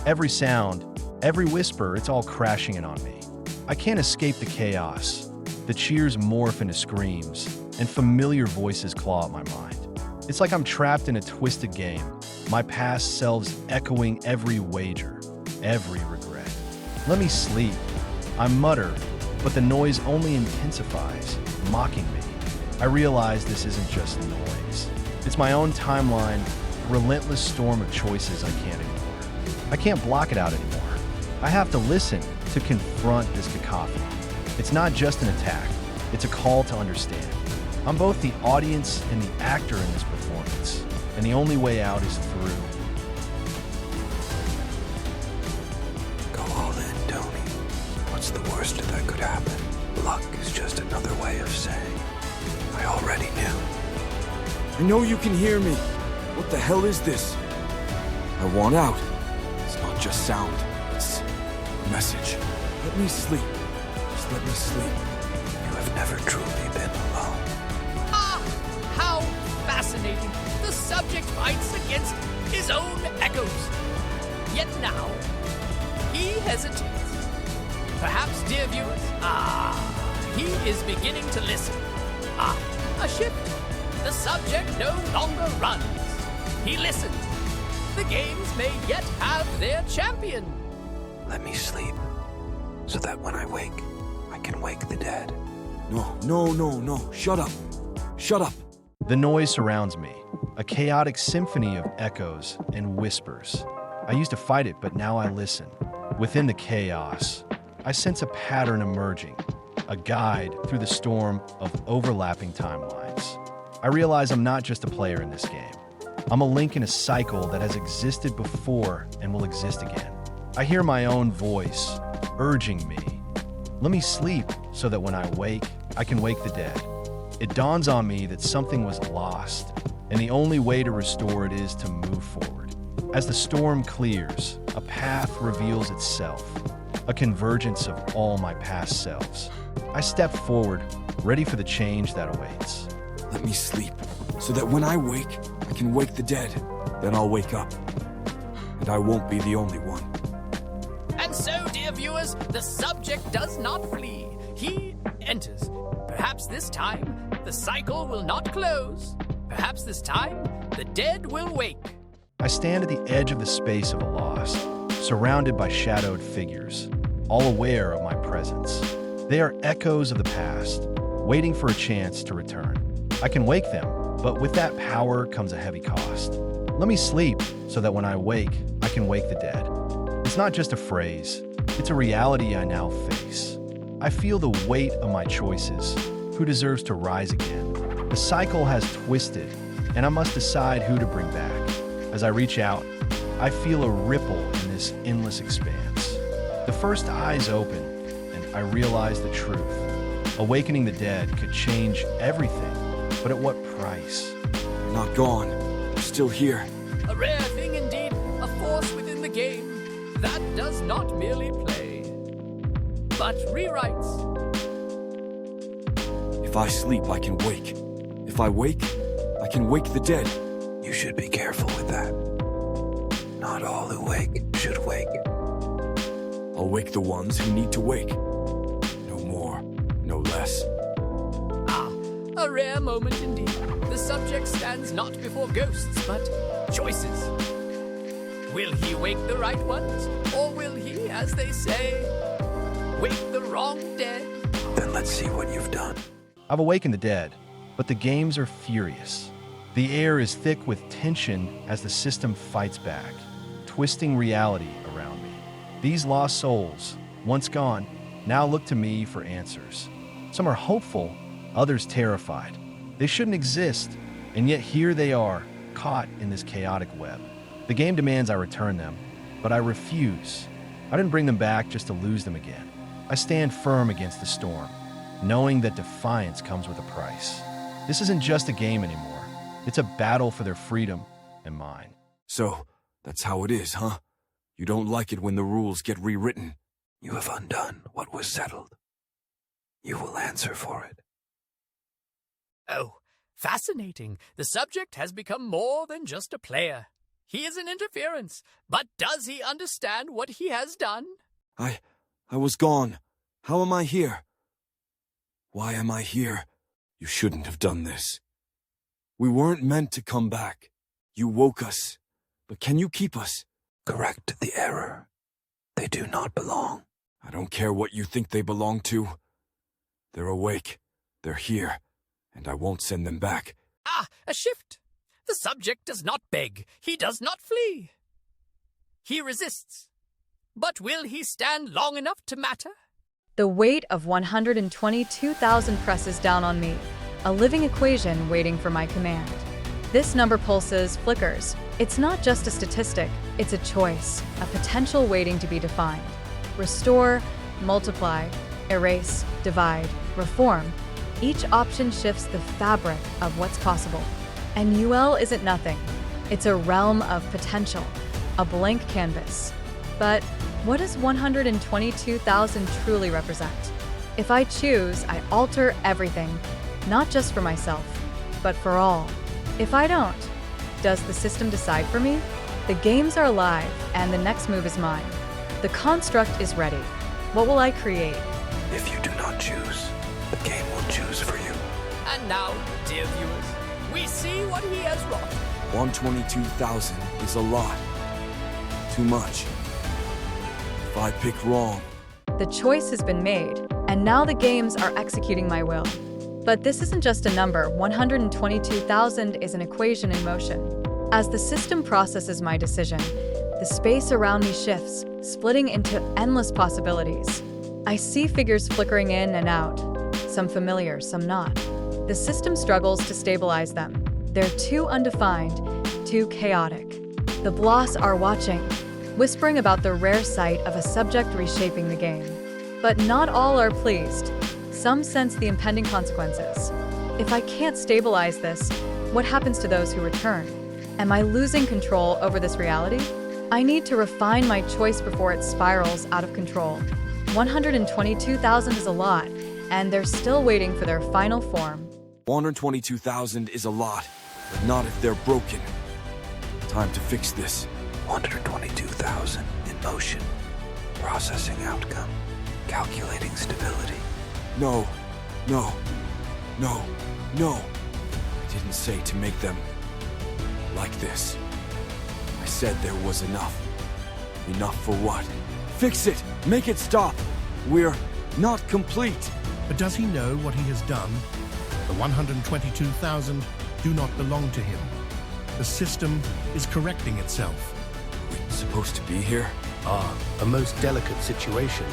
Every sound, every whisper, it's all crashing in on me. I can't escape the chaos. The cheers morph into screams, and familiar voices claw at my mind. It's like I'm trapped in a twisted game, my past selves echoing every wager, every regret. Let me sleep. I mutter, but the noise only intensifies, mocking me. I realize this isn't just noise. It's my own timeline, a relentless storm of choices I can't ignore. I can't block it out anymore. I have to listen to confront this cacophony. It's not just an attack, it's a call to understand. I'm both the audience and the actor in this performance, and the only way out is through. Go all in, Tony. What's the worst that could happen? Luck is just another way of saying, I already knew. I know you can hear me. What the hell is this? I want out. It's not just sound, it's a message. Let me sleep. Just let me sleep. You have never truly been alone. Ah, how fascinating. The subject fights against his own echoes. Yet now, he hesitates. Perhaps, dear viewers, he is beginning to listen. A shift. The subject no longer runs. He listens. The games may yet have their champion. Let me sleep, so that when I wake, I can wake the dead. No. Shut up. Shut up. The noise surrounds me, a chaotic symphony of echoes and whispers. I used to fight it, but now I listen. Within the chaos, I sense a pattern emerging, a guide through the storm of overlapping timelines. I realize I'm not just a player in this game. I'm a link in a cycle that has existed before and will exist again. I hear my own voice urging me. Let me sleep so that when I wake, I can wake the dead. It dawns on me that something was lost, and the only way to restore it is to move forward. As the storm clears, a path reveals itself, a convergence of all my past selves. I step forward, ready for the change that awaits. Let me sleep, so that when I wake, I can wake the dead. Then I'll wake up. And I won't be the only one. And so, dear viewers, the subject does not flee. He enters. Perhaps this time, the cycle will not close. Perhaps this time, the dead will wake. I stand at the edge of the space of a loss, surrounded by shadowed figures, all aware of my presence. They are echoes of the past, waiting for a chance to return. I can wake them, but with that power comes a heavy cost. Let me sleep so that when I wake, I can wake the dead. It's not just a phrase, it's a reality I now face. I feel the weight of my choices. Who deserves to rise again? The cycle has twisted, and I must decide who to bring back. As I reach out, I feel a ripple in this endless expanse. The first eyes open, and I realize the truth. Awakening the dead could change everything, but at what price? You're not gone. You're still here. A rare thing indeed, a force within the game that does not merely play, but rewrites. If I sleep, I can wake. If I wake, I can wake the dead. You should be careful with that. Not all who wake should wake. I'll wake the ones who need to wake. No more, no less. A rare moment indeed. The subject stands not before ghosts, but choices. Will he wake the right ones, or will he, as they say, wake the wrong dead? Then let's see what you've done. I've awakened the dead, but the games are furious. The air is thick with tension as the system fights back, twisting reality around me. These lost souls, once gone, now look to me for answers. Some are hopeful, others terrified. They shouldn't exist, and yet here they are, caught in this chaotic web. The game demands I return them, but I refuse. I didn't bring them back just to lose them again. I stand firm against the storm, knowing that defiance comes with a price. This isn't just a game anymore. It's a battle for their freedom and mine. So, that's how it is, huh? You don't like it when the rules get rewritten. You have undone what was settled. You will answer for it. Oh, fascinating. The subject has become more than just a player. He is an interference, but does he understand what he has done? I was gone. How am I here? Why am I here? You shouldn't have done this. We weren't meant to come back. You woke us. But can you keep us? Correct the error. They do not belong. I don't care what you think they belong to. They're awake. They're here. And I won't send them back. Ah, a shift. The subject does not beg. He does not flee. He resists. But will he stand long enough to matter? The weight of 122,000 presses down on me, a living equation waiting for my command. This number pulses, flickers. It's not just a statistic, it's a choice, a potential waiting to be defined. Restore, multiply, erase, divide, reform. Each option shifts the fabric of what's possible. And UL isn't nothing. It's a realm of potential, a blank canvas. But what does 122,000 truly represent? If I choose, I alter everything, not just for myself, but for all. If I don't, does the system decide for me? The games are live, and the next move is mine. The construct is ready. What will I create? If you do not choose, the game will choose for you. And now, dear viewers, we see what he has wrought. 122,000 is a lot. Too much. If I pick wrong... The choice has been made, and now the games are executing my will. But this isn't just a number. 122,000 is an equation in motion. As the system processes my decision, the space around me shifts, splitting into endless possibilities. I see figures flickering in and out, some familiar, some not. The system struggles to stabilize them. They're too undefined, too chaotic. The A.B.B.A are watching, whispering about the rare sight of a subject reshaping the game. But not all are pleased. Some sense the impending consequences. If I can't stabilize this, what happens to those who return? Am I losing control over this reality? I need to refine my choice before it spirals out of control. 122,000 is a lot, and they're still waiting for their final form. 122,000 is a lot, but not if they're broken. Time to fix this. 122,000 in motion. Processing outcome. Calculating stability. No. I didn't say to make them like this. I said there was enough. Enough for what? Fix it! Make it stop! We're not complete! But does he know what he has done? The 122,000 do not belong to him. The system is correcting itself. Are we supposed to be here? A most delicate situation.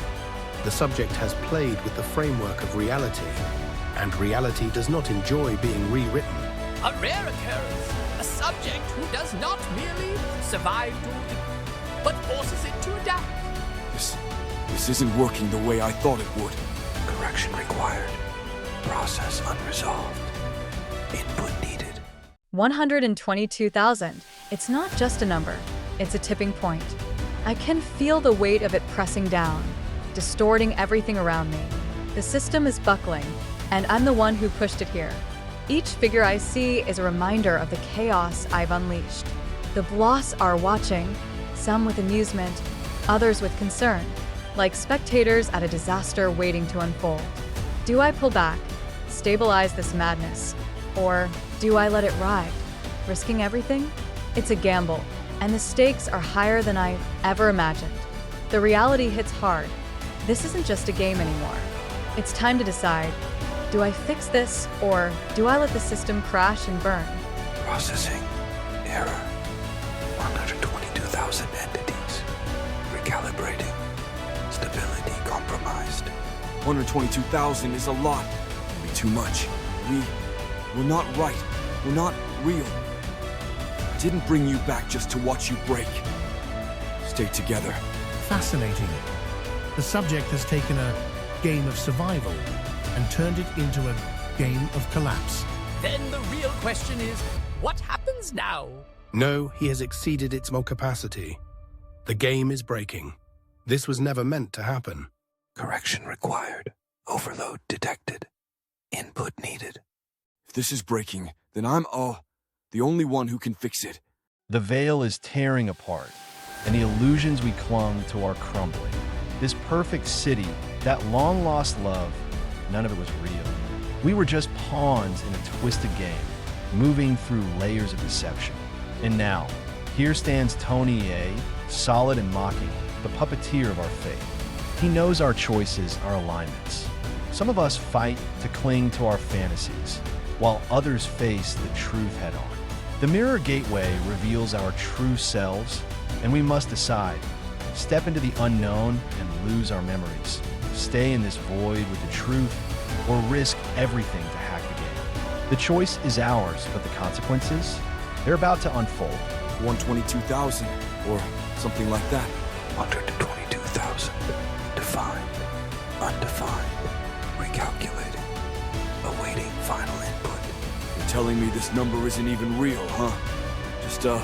The subject has played with the framework of reality, and reality does not enjoy being rewritten. A rare occurrence. A subject who does not merely survive to live, but forces it to adapt. This isn't working the way I thought it would. Correction required. Process unresolved. Input needed. 122,000. It's not just a number. It's a tipping point. I can feel the weight of it pressing down, distorting everything around me. The system is buckling, and I'm the one who pushed it here. Each figure I see is a reminder of the chaos I've unleashed. The A.B.B.A are watching, some with amusement, others with concern, like spectators at a disaster waiting to unfold. Do I pull back, stabilize this madness, or do I let it ride, risking everything? It's a gamble, and the stakes are higher than I ever imagined. The reality hits hard. This isn't just a game anymore. It's time to decide, do I fix this, or do I let the system crash and burn? Processing. Error. 122,000 entities. Recalibrating. Stability compromised. 122,000 is a lot. It'll be too much. We're not right. We're not real. I didn't bring you back just to watch you break. Stay together. Fascinating. The subject has taken a game of survival and turned it into a game of collapse. Then the real question is, what happens now? No, he has exceeded its capacity. The game is breaking. This was never meant to happen. Correction required. Overload detected. Input needed. If this is breaking, then I'm the only one who can fix it. The veil is tearing apart, and the illusions we clung to are crumbling. This perfect city, that long-lost love, none of it was real. We were just pawns in a twisted game, moving through layers of deception. And now, here stands Satonyaca, solid and mocking, the puppeteer of our faith. He knows our choices, our alignments. Some of us fight to cling to our fantasies, while others face the truth head-on. The mirror gateway reveals our true selves, and we must decide, step into the unknown and lose our memories, stay in this void with the truth, or risk everything to hack the game. The choice is ours, but the consequences, they're about to unfold. 122,000, or something like that. 122,000. Defined. Undefined. Recalculating. Awaiting final input. You're telling me this number isn't even real, huh? Just a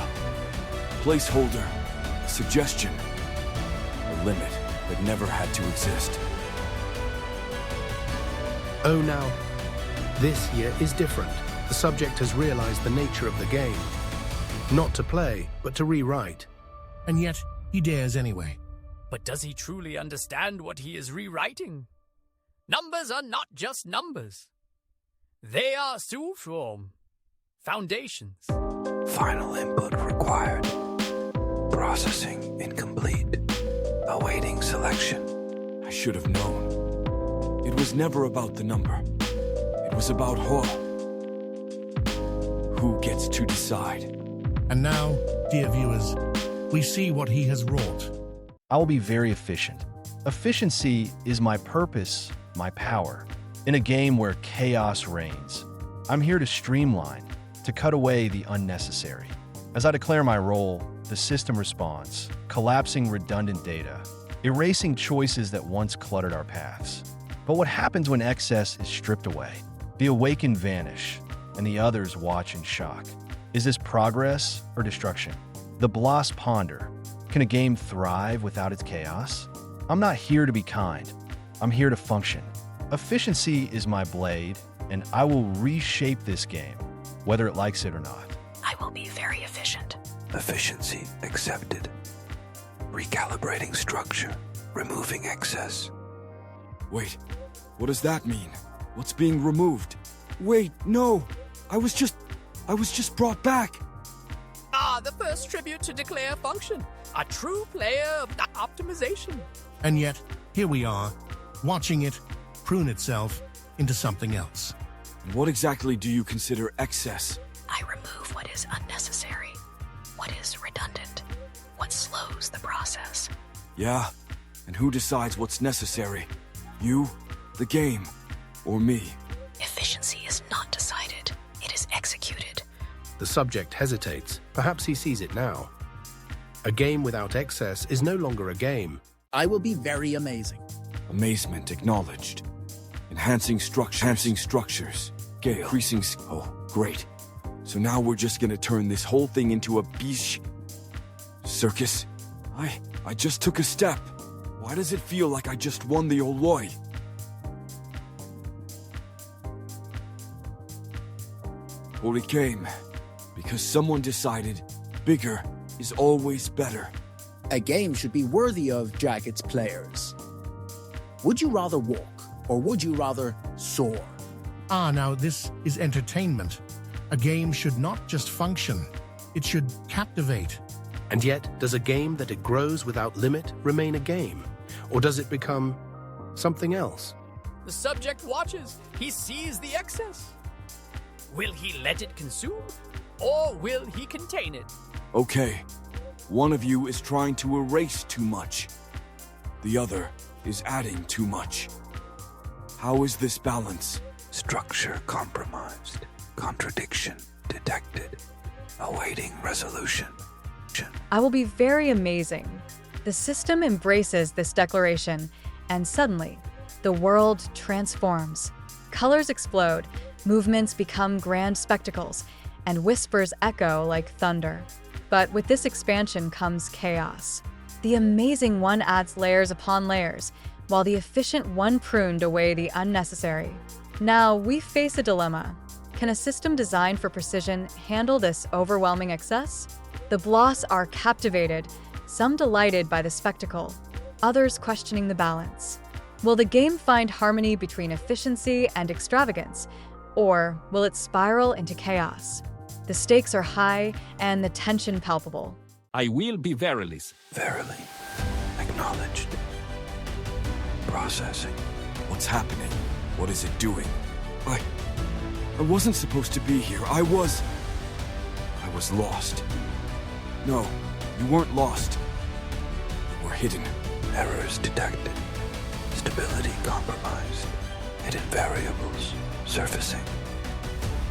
placeholder, a suggestion, a limit that never had to exist. Oh, now, this here is different. The subject has realized the nature of the game. Not to play, but to rewrite. And yet, he dares anyway. But does he truly understand what he is rewriting? Numbers are not just numbers. They are Suform, foundations. Final input required. Processing incomplete. Awaiting selection. I should have known. It was never about the number. It was about who gets to decide. And now, dear viewers, we see what he has wrought. I will be very efficient. Efficiency is my purpose, my power. In a game where chaos reigns, I'm here to streamline, to cut away the unnecessary. As I declare my role, the system responds, collapsing redundant data, erasing choices that once cluttered our paths. But what happens when excess is stripped away? The awakened vanish, and the others watch in shock. Is this progress or destruction? The Bloss ponder. Can a game thrive without its chaos? I'm not here to be kind. I'm here to function. Efficiency is my blade, and I will reshape this game, whether it likes it or not. I will be very efficient. Efficiency accepted. Recalibrating structure. Removing excess. Wait, what does that mean? What's being removed? Wait, no! I was just brought back! The first tribute to declare function. A true player of optimization. And yet, here we are, watching it prune itself into something else. And what exactly do you consider excess? I remove what is unnecessary, what is redundant, what slows the process. Yeah, and who decides what's necessary? You, the game, or me? Efficiency is not decided, it is executed. The subject hesitates. Perhaps he sees it now. A game without excess is no longer a game. I will be very amazing. Amazement acknowledged. Enhancing structures. Scale. Increasing. Oh, great. So now we're just gonna turn this whole thing into a beast circus? I just took a step. Why does it feel like I just won the Oloi? Well, it came because someone decided bigger is always better. A game should be worthy of its players. Would you rather walk, or would you rather soar? Now this is entertainment. A game should not just function, it should captivate. And yet, does a game that it grows without limit remain a game? Or does it become something else? The subject watches. He sees the excess. Will he let it consume, or will he contain it? Okay, one of you is trying to erase too much. The other is adding too much. How is this balance? Structure compromised. Contradiction detected. Awaiting resolution. I will be very amazing. The system embraces this declaration, and suddenly, the world transforms. Colors explode, movements become grand spectacles, and whispers echo like thunder. But with this expansion comes chaos. The amazing one adds layers upon layers, while the efficient one pruned away the unnecessary. Now we face a dilemma. Can a system designed for precision handle this overwhelming excess? The Bloss are captivated, some delighted by the spectacle, others questioning the balance. Will the game find harmony between efficiency and extravagance, or will it spiral into chaos? The stakes are high and the tension palpable. I will be Verilis. Verily. Acknowledged. Processing. What's happening? What is it doing? I wasn't supposed to be here. I was lost. No, you weren't lost. You were hidden. Errors detected. Stability compromised. Hidden variables surfacing.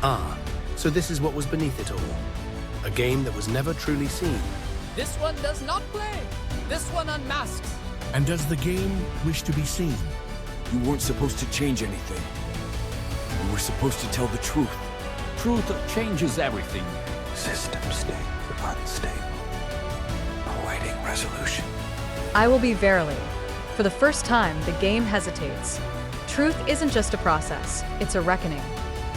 Ah, so this is what was beneath it all. A game that was never truly seen. This one does not play. This one unmasks. And does the game wish to be seen? You weren't supposed to change anything. You were supposed to tell the truth. Truth changes everything. System state unstable. Awaiting resolution. I will be Verily. For the first time, the game hesitates. Truth isn't just a process, it's a reckoning.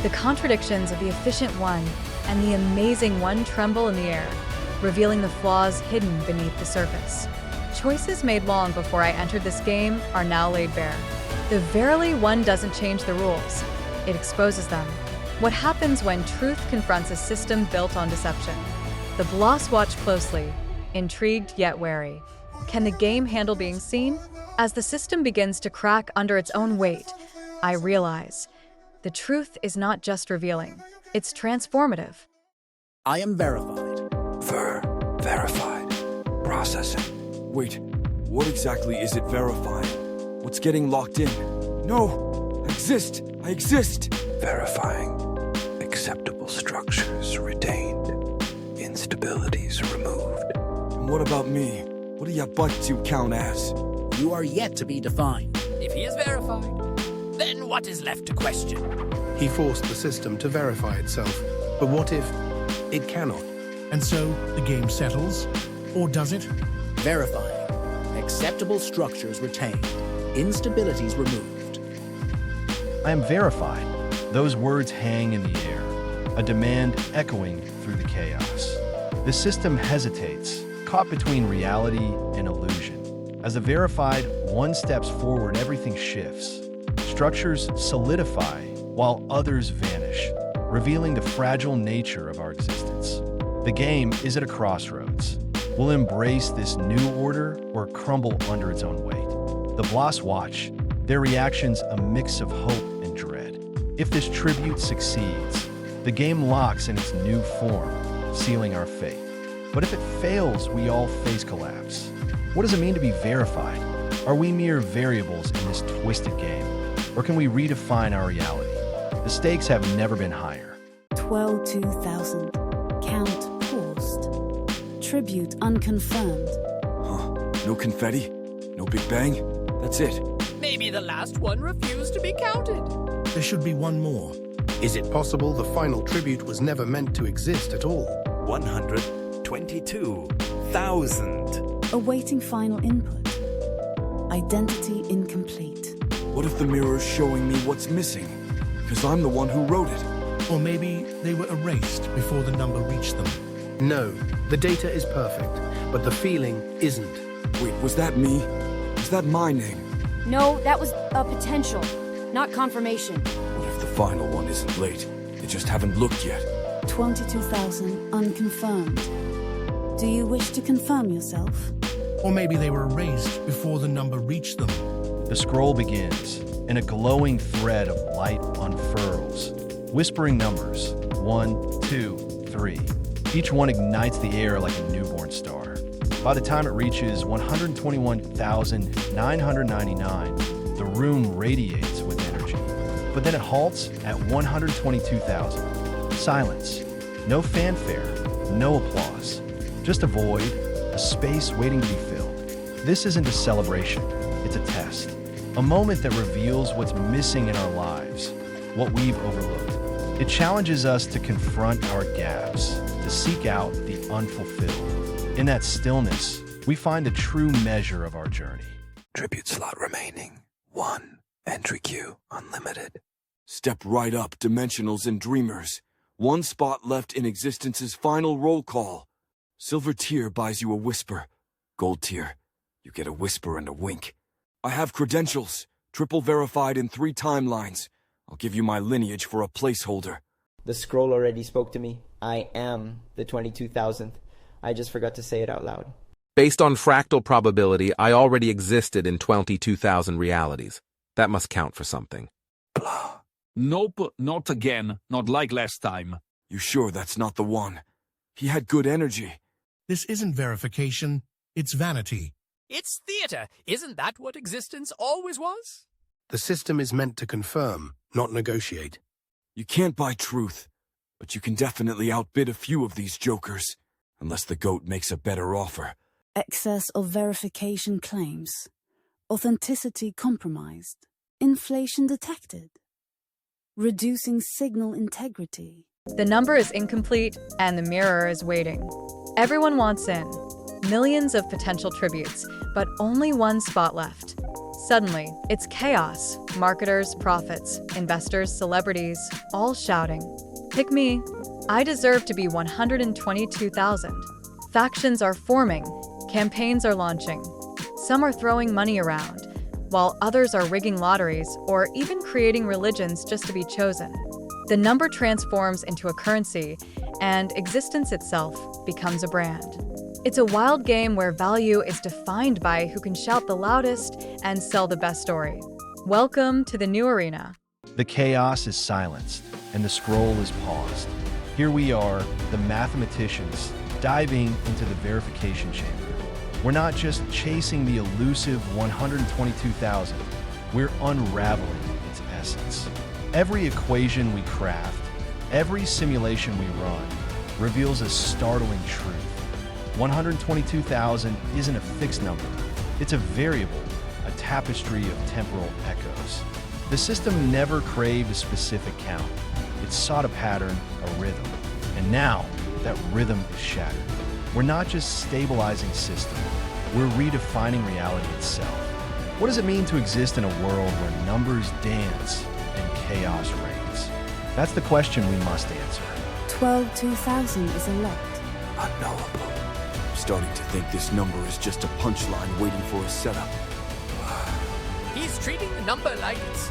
The contradictions of the efficient one and the amazing one tremble in the air, revealing the flaws hidden beneath the surface. Choices made long before I entered this game are now laid bare. The Verily one doesn't change the rules, it exposes them. What happens when truth confronts a system built on deception? The Bloss watch closely, intrigued yet wary. Can the game handle being seen? As the system begins to crack under its own weight, I realize the truth is not just revealing, it's transformative. I am verified. Verified. Processing. Wait, what exactly is it verifying? What's getting locked in? No! I exist! Verifying. Acceptable structures retained. Instabilities removed. And what about me? What do ya butts you count as? You are yet to be defined. If he is verified, then what is left to question? He forced the system to verify itself. But what if it cannot? And so the game settles? Or does it? Verifying. Acceptable structures retained. Instabilities removed. I am verified. Those words hang in the air, a demand echoing through the chaos. The system hesitates, caught between reality and illusion. As the verified one steps forward, everything shifts. Structures solidify while others vanish, revealing the fragile nature of our existence. The game is at a crossroads. Will it embrace this new order or crumble under its own weight? The Bloss watch, their reactions a mix of hope and dread. If this tribute succeeds, the game locks in its new form, sealing our fate. But if it fails, we all face collapse. What does it mean to be verified? Are we mere variables in this twisted game? Or can we redefine our reality? The stakes have never been higher. 12,000. Count paused. Tribute unconfirmed. Huh? No confetti? No Big Bang? That's it. Maybe the last one refused to be counted. There should be one more. Is it possible the final tribute was never meant to exist at all? 122,000. Awaiting final input. Identity incomplete. What if the mirror's showing me what's missing? Because I'm the one who wrote it. Or maybe they were erased before the number reached them. No, the data is perfect, but the feeling isn't. Wait, was that me? Was that my name? No, that was a potential, not confirmation. What if the final one isn't late? They just haven't looked yet. 22,000 unconfirmed. Do you wish to confirm yourself? Or maybe they were erased before the number reached them. The scroll begins, and a glowing thread of light unfurls. Whispering numbers, 1, 2, 3. Each one ignites the air like a newborn star. By the time it reaches 121,999, the room radiates with energy. But then it halts at 122,000. Silence. No fanfare, no applause. Just a void, a space waiting to be filled. This isn't a celebration, it's a test. A moment that reveals what's missing in our lives, what we've overlooked. It challenges us to confront our gaps, to seek out the unfulfilled. In that stillness, we find the true measure of our journey. Tribute slot remaining. 1. Entry queue unlimited. Step right up, Dimensionals and Dreamers. One spot left in existence's final roll call. Silver tier buys you a whisper. Gold tier, you get a whisper and a wink. I have credentials, triple verified in 3 timelines. I'll give you my lineage for a placeholder. The scroll already spoke to me. I am the 22,000th. I just forgot to say it out loud. Based on fractal probability, I already existed in 22,000 realities. That must count for something. Blah. Nope, not again. Not like last time. You sure that's not the one? He had good energy. This isn't verification, it's vanity. It's theater. Isn't that what existence always was? The system is meant to confirm, not negotiate. You can't buy truth, but you can definitely outbid a few of these jokers, unless the goat makes a better offer. Excess of verification claims. Authenticity compromised. Inflation detected. Reducing signal integrity. The number is incomplete, and the mirror is waiting. Everyone wants in. Millions of potential tributes, but only one spot left. Suddenly, it's chaos. Marketers, prophets, investors, celebrities, all shouting, "Pick me! I deserve to be 122,000. Factions are forming. Campaigns are launching. Some are throwing money around, while others are rigging lotteries or even creating religions just to be chosen. The number transforms into a currency, and existence itself becomes a brand. It's a wild game where value is defined by who can shout the loudest and sell the best story. Welcome to the new arena. The chaos is silenced, and the scroll is paused. Here we are, the mathematicians, diving into the verification chamber. We're not just chasing the elusive 122,000, we're unraveling its essence. Every equation we craft, every simulation we run, reveals a startling truth. 122,000 isn't a fixed number. It's a variable, a tapestry of temporal echoes. The system never craved a specific count. It sought a pattern, a rhythm. And now, that rhythm is shattered. We're not just stabilizing system, we're redefining reality itself. What does it mean to exist in a world where numbers dance and chaos reigns? That's the question we must answer. 12,000 is a lot. Unknowable. I'm starting to think this number is just a punchline waiting for a setup. He's treating the number like it's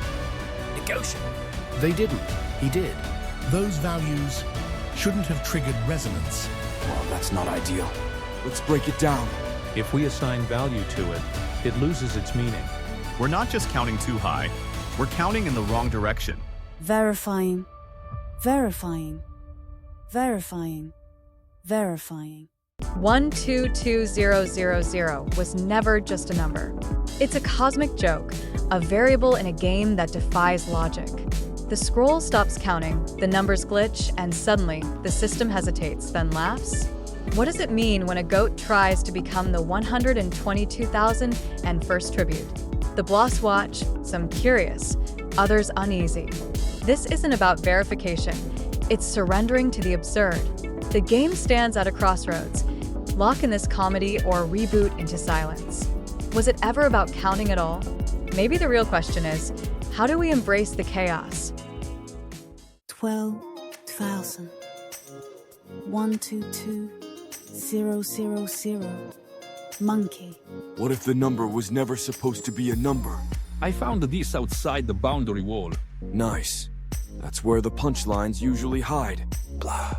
negotiable. They didn't. He did. Those values shouldn't have triggered resonance. Well, that's not ideal. Let's break it down. If we assign value to it, it loses its meaning. We're not just counting too high, we're counting in the wrong direction. Verifying. Verifying. Verifying. Verifying. 122,000 was never just a number. It's a cosmic joke, a variable in a game that defies logic. The scroll stops counting, the numbers glitch, and suddenly, the system hesitates, then laughs. What does it mean when a goat tries to become the 122,000 and first tribute? The Bloss watch, some curious, others uneasy. This isn't about verification, it's surrendering to the absurd. The game stands at a crossroads. Lock in this comedy or reboot into silence. Was it ever about counting at all? Maybe the real question is, how do we embrace the chaos? 12,000. 122,000. Monkey. What if the number was never supposed to be a number? I found this outside the boundary wall. Nice. That's where the punchlines usually hide. Blah,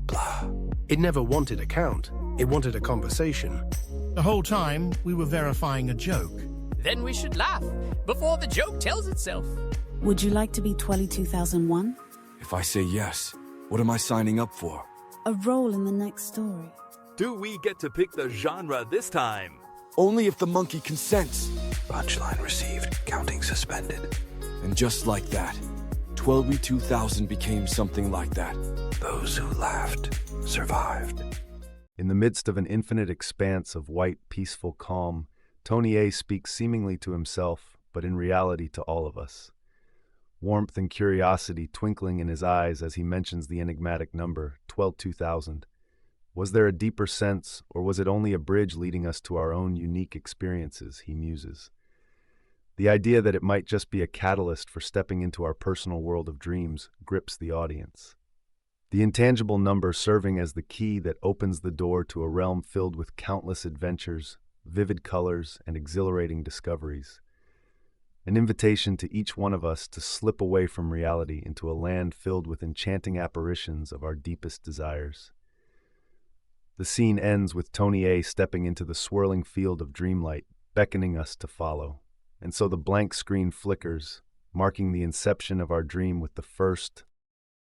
blah. It never wanted a count. It wanted a conversation. The whole time, we were verifying a joke. Then we should laugh before the joke tells itself. Would you like to be 22,001? If I say yes, what am I signing up for? A role in the next story. Do we get to pick the genre this time? Only if the monkey consents. Punchline received, counting suspended. And just like that, 22,000 became something like that. Those who laughed survived. In the midst of an infinite expanse of white, peaceful calm, Tony A speaks seemingly to himself, but in reality to all of us. Warmth and curiosity twinkling in his eyes as he mentions the enigmatic number, 22,000. Was there a deeper sense, or was it only a bridge leading us to our own unique experiences, he muses. The idea that it might just be a catalyst for stepping into our personal world of dreams grips the audience. the intangible number serving as the key that opens the door to a realm filled with countless adventures, vivid colors, and exhilarating discoveries. An invitation to each one of us to slip away from reality into a land filled with enchanting apparitions of our deepest desires. The scene ends with Tony A stepping into the swirling field of dreamlight, beckoning us to follow. And so the blank screen flickers, marking the inception of our dream with the first,